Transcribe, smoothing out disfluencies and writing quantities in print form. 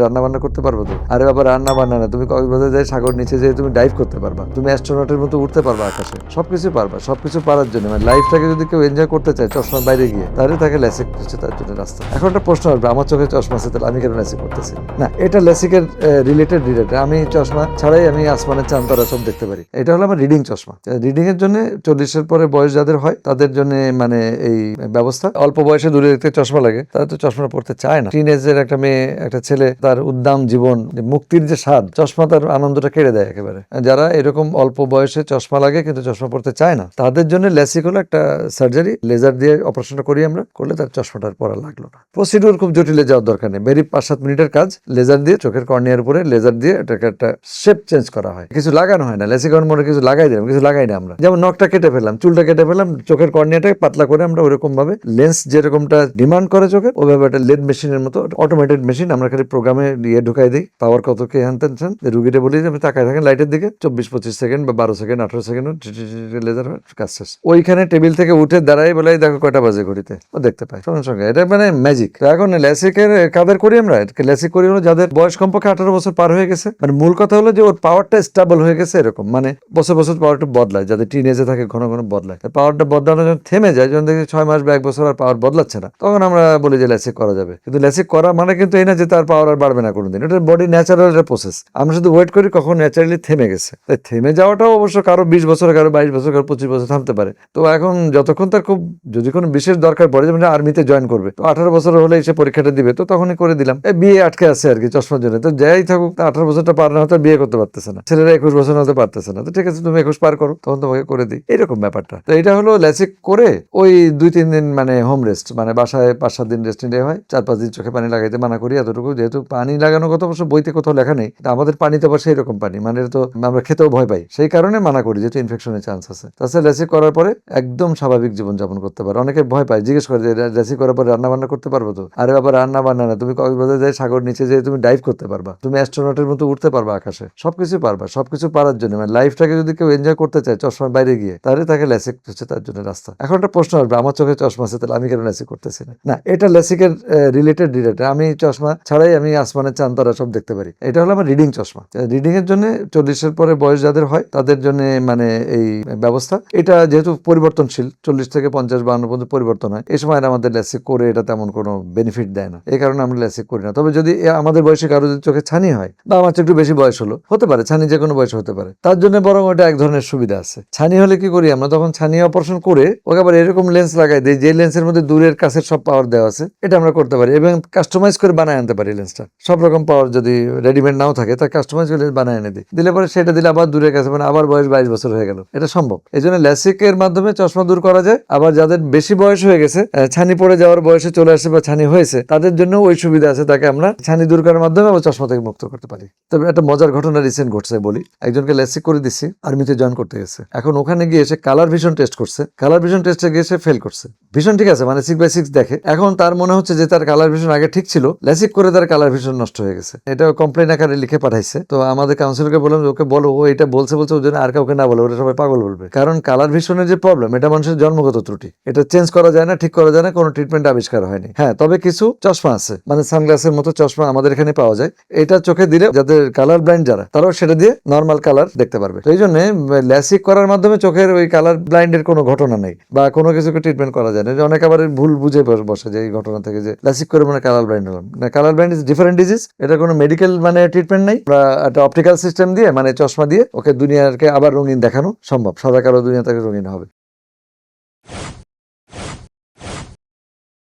রান্না বান্না করতে পারবো তো? আরে বাবা, রান্না বান্না না, তুমি কক্সবাজার যাই সাগর নিচে যেয়ে তুমি ডাইভ করতে পারবা, তুমি অ্যাস্ট্রোনটের মতো উঠতে পারবা আকাশে, সবকিছু পারবা। সবকিছু পারার জন্য মানে লাইফটাকে যদি কেউ এনজয় করতে চায় চশমার বাইরে গিয়ে, তাহলে তাকে লেসিক হচ্ছে তার জন্য রাস্তা। এখন একটা প্রশ্ন আসবে, আমার চোখে চশমা আছে তাহলে আমি কেন লেসিক করতেছি না? এটা লেসিকের রিলেটেড। আমি চশমা ছাড়াই আমি আসমানের চাঁদ তারা সব দেখতে পারি। এটা হলো আমার রিডিং চশমা। রিডিং এর জন্য 40-এর পরে বয়স যাদের হয় তাদের জন্য মানে এই ব্যবস্থা। অল্প বয়সে দূরে দেখতে চশমা লাগে, তারা তো চশমা পড়তে চায় না। টিনেজের একটা মেয়ে, একটা ছেলে, তার উদ্দাম জীবন, মুক্তির যে স্বাদ, চশমা তার আনন্দটা কেড়ে দেয় একেবারে। যারা এরকম অল্প বয়সে চশমা লাগে কিন্তু চশমা পড়তে চায় না, তাদের জন্য লেসিক হলো একটা সার্জারি। লেজার দিয়ে অপারেশনটা করি আমরা, করলে তার চশমাটার পড়া লাগলো না। প্রসিডিউর খুব জটিলে যাওয়ার দরকার নেই, মেরি 5-7 মিনিটের কাজ। লেজার দিয়ে চোখের কর্নিয়ার উপরে লেজার দিয়ে এটাকে একটা শেপ চেঞ্জ করা হয়, কিছু লাগানো হয় না। লেসিক মনে কিছু লাগাই দিলাম, কিছু লাগাই না আমরা। যেমন নখটা কেটে ফেললাম, চুলটা কেটে ফেললাম, চোখের কর্নিয়াটাকে পাতলা করে আমরা ওরকম ভাবে লেন্স যেরকমটা ডিমান্ড করে চোখের, ওইভাবে একটা লেদ মেশিনের মতো অটোমেটেড মেশিন আমরা খালি প্রোগ্রামে দিয়ে ঢুকাই দিই। পাওয়ার কত কে আনতেন রুগীটা বলি যে তাকায় থাকেন লাইটের দিকে, 24-25 সেকেন্ড বা 12 সেকেন্ড 18 সেকেন্ড লেজার কাজ শেষ। ওইখানে টেবিল থেকে উঠে দাঁড়াই বলে দেখো কয়টা বাজে ঘড়িতে, ও দেখতে পায় সঙ্গে সঙ্গে। এটা মানে ম্যাজিক। এখন লেসিকের কাদের করি আমরা? লেসিক করি হলো যাদের বয়স কমপক্ষে 18 বছর পার হয়ে গেছে। মানে মূল কথা হলো যে ওর পাওয়ারটা স্টেবল হয়ে গেছে এরকম, মানে বছর বছর পাওয়ারটা বদলায়। যাদের টিনেজে থাকে ঘন ঘন বদলায়, পাওয়ারটা বদলানো যখন থেমে যায়, যখন দেখি 6 মাস বা 1 বছর আর পাওয়ার বদলাচ্ছে না, তখন আমরা বলি যে লেসিক করা যাবে। কিন্তু লেসিক করা মানে কিন্তু এই না যে তার পাওয়ার আর বাড়বে না কোনোদিন। এটা বডি ন্যাচারাল একটা প্রসেস। আমরা শুধু ওয়েট করি কখন ন্যাচারালি থেমে গেছে। তাই থেমে যাওয়াটাও অবশ্য কারো 20 বছর, কারো 22 বছর, কারো 25 বছর থামতে পারে। তো এখন যতক্ষণ তার খুব যদি কোনো বিশেষ দরকার পড়ে, যেমন আর্মিতে জয়েন করবে, তো 18 বছর হলে এসে পরীক্ষাটা দিবে, তো তখনই করে দিলাম। বিয়ে আটকে আছে আর কি চশমার জন্য। তো যাই থাকুক, 18 বছরটা পার না হতে বিয়ে করতে পারতেছে না, ছেলেরা 21 বছর হতে পারতেছে না, তো ঠিক আছে তুমি 21 পার করো, তখন তোমাকে করে দিই, এরকম ব্যাপারটা। তো এটা হলো লেসিক করে ওই 2-3 দিন মানে হোম রেস্ট, মানে বাসায় 5-7 দিন রেস্ট নিলে হয়। 4-5 দিন চোখে পানি লাগাইতে মানা করি, এতটুকু। যেহেতু পানি লাগানো কথা অবশ্য বইতে কোথাও লেখা নেই, আমাদের পানিতে আবার সেই রকম পানি, মানে তো আমরা খেতেও ভয় পাই, সেই কারণে মানা করি, যেহেতু ইনফেকশনের চান্স আছে। তাছাড়া লেসিক করার পরে একদম স্বাভাবিক জীবনযাপন করতে পারে। অনেকে ভয় পায়, জিজ্ঞেস করে যে লেসিক করার পরে রান্না বান্না করতে পারবো তো? আরে বাবা, রান্না বান্না না, তুমি কক্সবাজার যাই সাগর নিচে যেয়ে তুমি ডাইভ করতে পারবা, তুমি অ্যাস্ট্রোনটের মতো উঠতে পারবা আকাশে, সবকিছু পারবা। সবকিছু পারার জন্য মানে লাইফটাকে যদি কেউ এনজয় করতে চায় চশমার বাইরে গিয়ে, তাহলে তাকে লেসিক হচ্ছে তার জন্য রাস্তা। এখন একটা প্রশ্ন আসবে, আমার চোখে চশমা আছে তাহলে আমি কেন লেসিক করতেছি না? এটা লেসিকের রিলেটেড। আমি চশমা ছাড়াই আমি আসমানের চাঁদ তারা সব দেখতে পারি। এটা হলো আমার রিডিং চশমা। রিডিং এর জন্য 40-এর পরে বয়স যাদের হয় তাদের জন্য মানে এই ব্যবস্থা। এটা যেহেতু পরিবর্তনশীল, 40 থেকে 50-52 পর্যন্ত পরিবর্তন হয়, এই সময় আমাদের লেসিক করে এটা তেমন কোনো বেনিফিট দেয় না, এই কারণে আমরা লেসিক করি না। তবে যদি আমাদের বয়সে কারো যদি চোখে ছানি হয়, বা আমার একটু বেশি বয়স হলো, হতে পারে ছানি যে কোনো বয়সে হতে পারে, তার জন্য বরং ওটা এক ধরনের সুবিধা আছে। ছানি হলে কি করি আমরা, তখন ছানি অপারেশন করে ওকে আবার এরকম লেন্স লাগাই দিই যে লেন্সের মধ্যে দূরের কাছের সব পাওয়ার দেওয়া আছে। এটা আমরা করতে পারি এবং কাস্টমাইজ করে বানায় আনতে পারি লেন্সটা। সব রকম পাওয়ার যদি রেডিমেড নাও থাকে, তা কাস্টমাইজ করে বানায় এনে দিই, দিলে পরে সেটা দিলে আবার দূরের কাছে, মানে আবার বয়স 22 বছর হয়ে গেল, এটা সম্ভব। এই জন্য লেসিকের মাধ্যমে চশমা দূর করা যায়। আবার যাদের বেশি বয়স হয়ে গেছে, ছানি পড়ে যাওয়ার বয়সে চলে আসে বা ছানি হয়েছে, তাদের জন্য ওই সুবিধা আছে, তাকে আমরা ছানি দূর করার মাধ্যমে আবার চশমা থেকে মুক্ত করতে পারি। তবে একটা মজার ঘটনা রিসেন্ট ঘটছে বলি। একজনকে লেসিক করে দিচ্ছি, আর্মিতে জয়েন করতে গেছে। এখন ওখানে গিয়ে সে কালার ভিশন টেস্ট করছে, কালার ভিশন টেস্টে গিয়ে সে ফেল করছে। ভিশন ঠিক আছে, মানে 6/6 দেখে। এখন তার মনে হচ্ছে যে তার কালার ভিশন আগে ঠিক ছিল, লেসিক করে তার কালার ভিশন নষ্ট হয়ে গেছে। এটা কমপ্লেন আকারে লিখে পাঠাইছে। তো আমাদের কাউন্সিলরকে বললাম ওকে বলো, ও এটা বলছে ওই জন্য আর কাউকে না বলে, ওটা সবাই পাগল বলবে। কারণ কালার ভিশনের যে প্রবলেম, এটা মানুষের জন্মগত ত্রুটি, এটা চেঞ্জ করা যায় না, ঠিক করা যায় না, কোনো ট্রিটমেন্ট আবিষ্কার হয়নি। হ্যাঁ, তবে কিছু চশমা আছে, মানে সানগ্লাসের মতো চশমা আমাদের এখানে পাওয়া যায়। এটা চোখে দিলে যাদের কালার ব্লাইন্ড যারা, তারাও সেটা দিয়ে নর্মাল কালার দেখতে পারবে। তো এই জন্য ল্যাসিক করার মাধ্যমে চোখের ওই কালার ব্লাইন্ডের কোনো ঘটনা নেই, বা কোনো কিছুকে ট্রিটমেন্ট করা যায় না। অনেক আবার ভুল বুঝে বসে যে এই ঘটনা থেকে যে ল্যাসিক করে মানে কালার ব্লাইন্ড হলাম না। Colour blind is different disease, এটা কোনো মেডিকেল মানে ট্রিটমেন্ট নেই। বা একটা অপটিক্যাল সিস্টেম দিয়ে, মানে চশমা দিয়ে ওকে দুনিয়াকে আবার রঙিন দেখানো সম্ভব, সাদা কালো দুনিয়া থেকে রঙিন হবে।